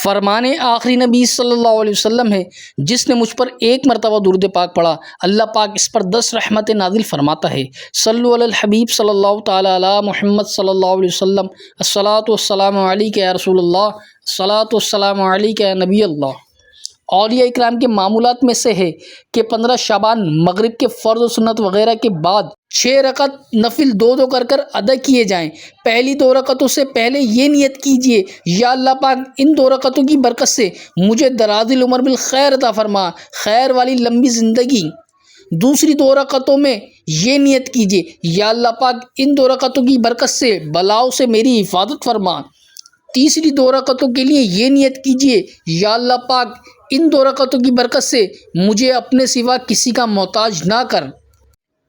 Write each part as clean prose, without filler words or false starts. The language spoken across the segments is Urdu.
فرمان آخری نبی صلی اللہ علیہ وسلم ہے، جس نے مجھ پر ایک مرتبہ درود پاک پڑھا، اللہ پاک اس پر 10 رحمتیں نازل فرماتا ہے۔ صلو علی الحبیب صلی اللہ تعالی علی محمد صلی اللہ علیہ وسلم۔ الصلاۃ والسلام علیک یا رسول اللہ، الصلاۃ والسلام علیک یا نبی اللہ۔ اولیاء اکرام کے معمولات میں سے ہے کہ 15 شعبان مغرب کے فرض و سنت وغیرہ کے بعد 6 رکعت نفل دو کر ادا کیے جائیں۔ پہلی 2 رکعتوں سے پہلے یہ نیت کیجیے، یا اللہ پاک ان 2 رکعتوں کی برکت سے مجھے دراز العمر بالخیر عطا فرما، خیر والی لمبی زندگی۔ دوسری 2 رکعتوں میں یہ نیت کیجیے، یا اللہ پاک ان 2 رکعتوں کی برکت سے بلاؤں سے میری حفاظت فرما۔ تیسری 2 رکعتوں کے لیے یہ نیت کیجیے، یا اللہ پاک ان 2 رکعتوں کی برکت سے مجھے اپنے سوا کسی کا محتاج نہ کر۔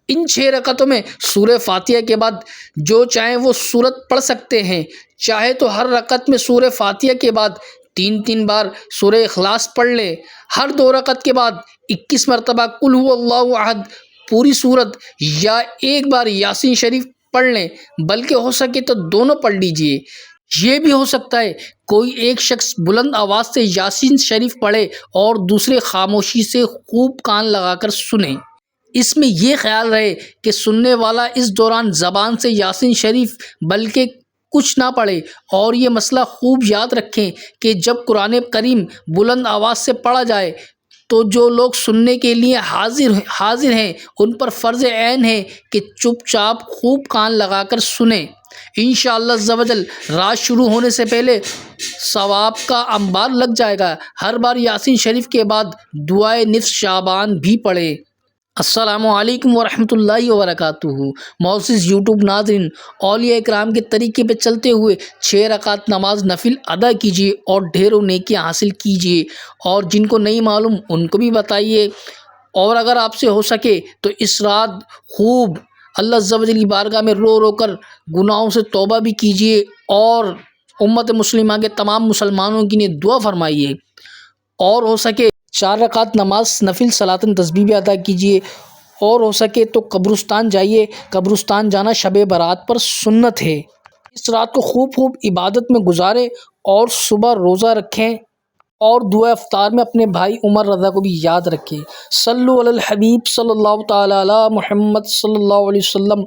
ان 6 رکعتوں میں سورہ فاتحہ کے بعد جو چاہیں وہ سورت پڑھ سکتے ہیں، چاہے تو ہر رکعت میں سورہ فاتحہ کے بعد 3 بار سورہ اخلاص پڑھ لیں۔ ہر 2 رکعت کے بعد 21 مرتبہ قل هو اللہ احد پوری سورت یا ایک بار یاسین شریف پڑھ لیں، بلکہ ہو سکے تو دونوں پڑھ لیجئے۔ یہ بھی ہو سکتا ہے کوئی ایک شخص بلند آواز سے یاسین شریف پڑھے اور دوسرے خاموشی سے خوب کان لگا کر سنیں۔ اس میں یہ خیال رہے کہ سننے والا اس دوران زبان سے یاسین شریف بلکہ کچھ نہ پڑھے، اور یہ مسئلہ خوب یاد رکھیں کہ جب قرآن کریم بلند آواز سے پڑھا جائے تو جو لوگ سننے کے لیے حاضر ہیں ان پر فرض عین ہے کہ چپ چاپ خوب کان لگا کر سنیں۔ انشاءاللہ عز و جل رات شروع ہونے سے پہلے ثواب کا انبار لگ جائے گا۔ ہر بار یاسین شریف کے بعد دعائے نصف شعبان بھی پڑھیں۔ السلام علیکم ورحمۃ اللہ وبرکاتہ۔ معزز یوٹیوب ناظرین، اولیاء اکرام کے طریقے پہ چلتے ہوئے 6 رکعت نماز نفل ادا کیجیے اور ڈھیروں نیکیاں حاصل کیجیے، اور جن کو نہیں معلوم ان کو بھی بتائیے، اور اگر آپ سے ہو سکے تو اس رات خوب اللہ عز و جل کی بارگاہ میں رو کر گناہوں سے توبہ بھی کیجیے، اور امت مسلمہ کے تمام مسلمانوں کے لیے دعا فرمائیے، اور ہو سکے 4 رکعت نماز نفل صلاتن تسبیح بھی ادا کیجیے، اور ہو سکے تو قبرستان جائیے۔ قبرستان جانا شب برات پر سنت ہے۔ اس رات کو خوب عبادت میں گزاریں اور صبح روزہ رکھیں، اور دعا افطار میں اپنے بھائی عمر رضا کو بھی یاد رکھیں۔ صلو علی الحبیب صلی اللہ تعالی علی محمد صلی اللہ علیہ وسلم۔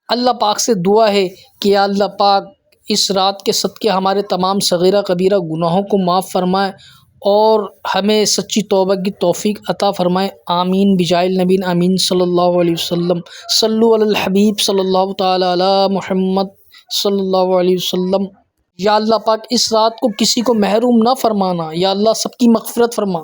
اللہ پاک سے دعا ہے کہ یا اللہ پاک اس رات کے صدقے ہمارے تمام صغیرہ کبیرہ گناہوں کو معاف فرمائے اور ہمیں سچی توبہ کی توفیق عطا فرمائے۔ آمین بجاہ النبی آمین صلی اللہ علیہ وسلم۔ صلو علی الحبیب صلی اللہ تعالی علی محمد صلی اللہ علیہ وسلم۔ یا اللہ پاک اس رات کو کسی کو محروم نہ فرمانا، یا اللہ سب کی مغفرت فرما۔